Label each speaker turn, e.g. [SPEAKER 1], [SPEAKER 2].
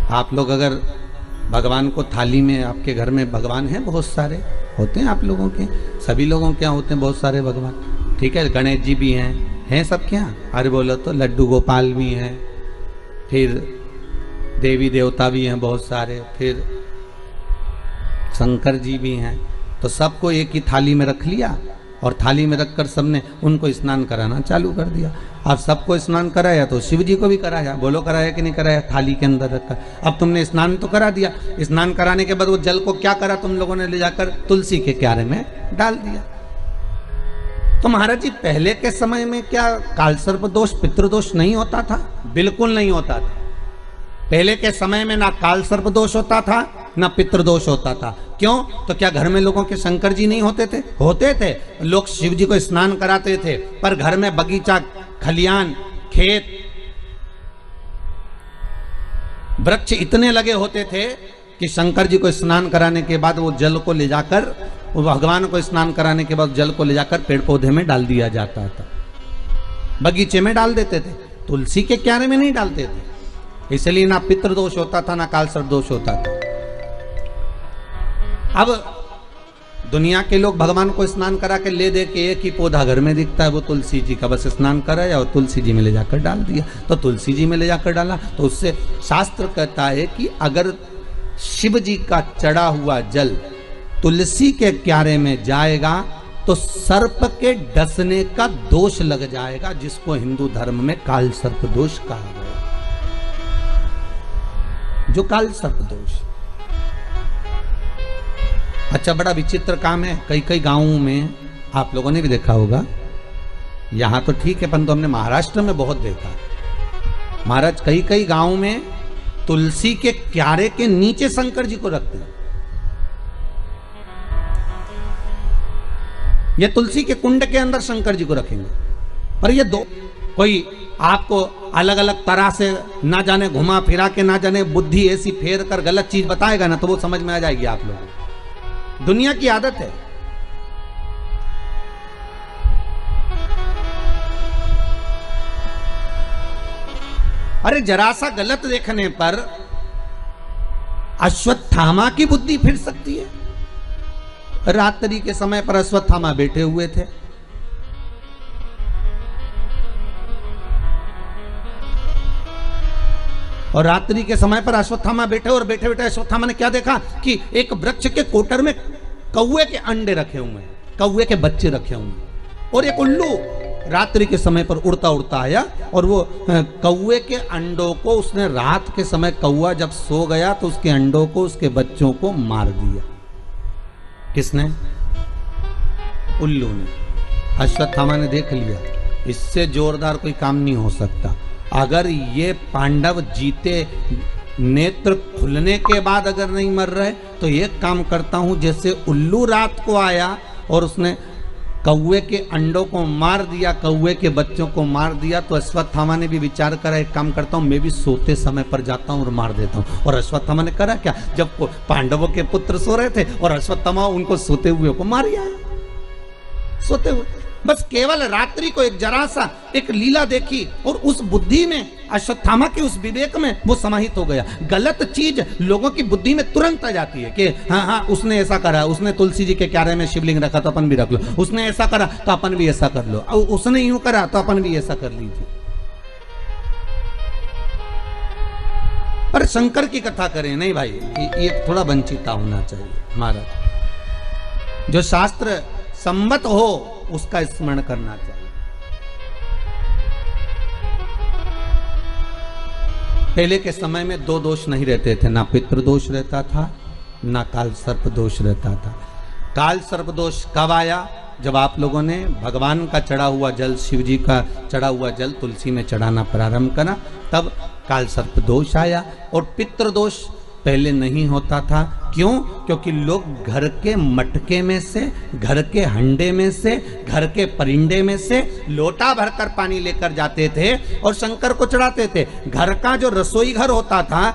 [SPEAKER 1] आप लोग अगर भगवान को थाली में, आपके घर में भगवान हैं बहुत सारे, होते हैं आप लोगों के, सभी लोगों के यहाँ होते हैं बहुत सारे भगवान, ठीक है। गणेश जी भी हैं सबके यहाँ, अरे बोलो तो लड्डू गोपाल भी हैं, फिर देवी देवता भी हैं बहुत सारे, फिर शंकर जी भी हैं। तो सबको एक ही थाली में रख लिया और थाली में रखकर सबने उनको स्नान कराना चालू कर दिया। अब सबको स्नान कराया तो शिव जी को भी कराया, बोलो कराया कि नहीं कराया, थाली के अंदर रखा। अब तुमने स्नान तो करा दिया, स्नान कराने के बाद वो जल को क्या करा तुम लोगों ने, ले जाकर तुलसी के क्यारे में डाल दिया। तो महाराज जी पहले के समय में क्या कालसर्प दोष पितृदोष नहीं होता था? बिल्कुल नहीं होता था। पहले के समय में ना कालसर्प दोष होता था ना पितृदोष होता था। क्यों? तो क्या घर में लोगों के शंकर जी नहीं होते थे? होते थे। लोग शिव जी को स्नान कराते थे, पर घर में बगीचा, खलियान, खेत, वृक्ष इतने लगे होते थे कि शंकर जी को स्नान कराने के बाद वो जल को ले जाकर, वो भगवान को स्नान कराने के बाद जल को ले जाकर पेड़ पौधे में डाल दिया जाता था, बगीचे में डाल देते थे, तुलसी के क्यारे में नहीं डालते थे। इसलिए ना पितृदोष होता था ना कालसर्प दोष होता था। अब दुनिया के लोग भगवान को स्नान करा के ले दे के एक ही पौधा घर में दिखता है, वो तुलसी जी का, बस स्नान कराया और तुलसी जी में ले जाकर डाल दिया। तो तुलसी जी में ले जाकर डाला तो उससे शास्त्र कहता है कि अगर शिव जी का चढ़ा हुआ जल तुलसी के क्यारे में जाएगा तो सर्प के डसने का दोष लग जाएगा, जिसको हिंदू धर्म में काल सर्प दोष कहा गया। जो काल सर्प दोष, अच्छा बड़ा विचित्र काम है। कई कई गांवों में आप लोगों ने भी देखा होगा, यहां तो ठीक है परंतु हमने महाराष्ट्र में बहुत देखा। महाराज कई कई गांवों में तुलसी के क्यारे के नीचे शंकर जी को रखते हैं। ये तुलसी के कुंड के अंदर शंकर जी को रखेंगे, पर ये दो कोई आपको अलग अलग तरह से ना जाने घुमा फिरा के, ना जाने बुद्धि ऐसी फेर कर गलत चीज बताएगा ना, तो वो समझ में आ जाएगी आप लोगों को। दुनिया की आदत है। अरे जरा सा गलत देखने पर अश्वत्थामा की बुद्धि फिर सकती है। रात्रि के समय पर अश्वत्थामा बैठे हुए थे, और रात्रि के समय पर अश्वत्थामा बैठे, और बैठे बैठे अश्वत्थामा ने क्या देखा कि एक वृक्ष के कोटर में कौवे के अंडे रखे हुए हैं, कौवे के बच्चे रखे हुए हैं, और एक उल्लू रात्रि के समय पर उड़ता उड़ता आया और वो कौवे के अंडों को उसने, रात के समय कौवा जब सो गया तो उसके अंडों को, उसके बच्चों को मार दिया। किसने? उल्लू ने। अश्वत्थामा ने देख लिया इससे जोरदार कोई काम नहीं हो सकता। अगर ये पांडव जीते, नेत्र खुलने के बाद अगर नहीं मर रहे, तो एक काम करता हूं, जैसे उल्लू रात को आया और उसने कौवे के अंडों को मार दिया, कौवे के बच्चों को मार दिया, तो अश्वत्थामा ने भी विचार करा एक काम करता हूं, मैं भी सोते समय पर जाता हूं और मार देता हूं। और अश्वत्थामा ने करा क्या, जब पांडवों के पुत्र सो रहे थे और अश्वत्थामा उनको सोते हुए को मार आया, सोते हुए। बस केवल रात्रि को एक जरा सा एक लीला देखी और उस बुद्धि में, अश्वत्थामा के उस विवेक में वो समाहित हो गया। गलत चीज लोगों की बुद्धि में तुरंत आ जाती है कि हाँ हाँ उसने ऐसा करा, उसने तुलसी जी के क्यारे में शिवलिंग रखा तो अपन भी रख लो, उसने ऐसा करा तो अपन भी ऐसा कर लो, और उसने यूं करा तो अपन भी ऐसा कर लीजिए। पर शंकर की कथा करें नहीं भाई, ये थोड़ा वंचिता होना चाहिए। महाराज जो शास्त्र सम्मत हो उसका स्मरण करना चाहिए। पहले के समय में दो दोष नहीं रहते थे, ना पितृदोष रहता था ना काल सर्प दोष रहता था। काल सर्प दोष कब आया? जब आप लोगों ने भगवान का चढ़ा हुआ जल, शिव जी का चढ़ा हुआ जल तुलसी में चढ़ाना प्रारंभ करा, तब काल सर्प दोष आया। और पितृदोष पहले नहीं होता था। क्यों? क्योंकि लोग घर के मटके में से, घर के हंडे में से, घर के परिंडे में से लोटा भरकर पानी लेकर जाते थे और शंकर को चढ़ाते थे। घर का जो रसोई घर होता था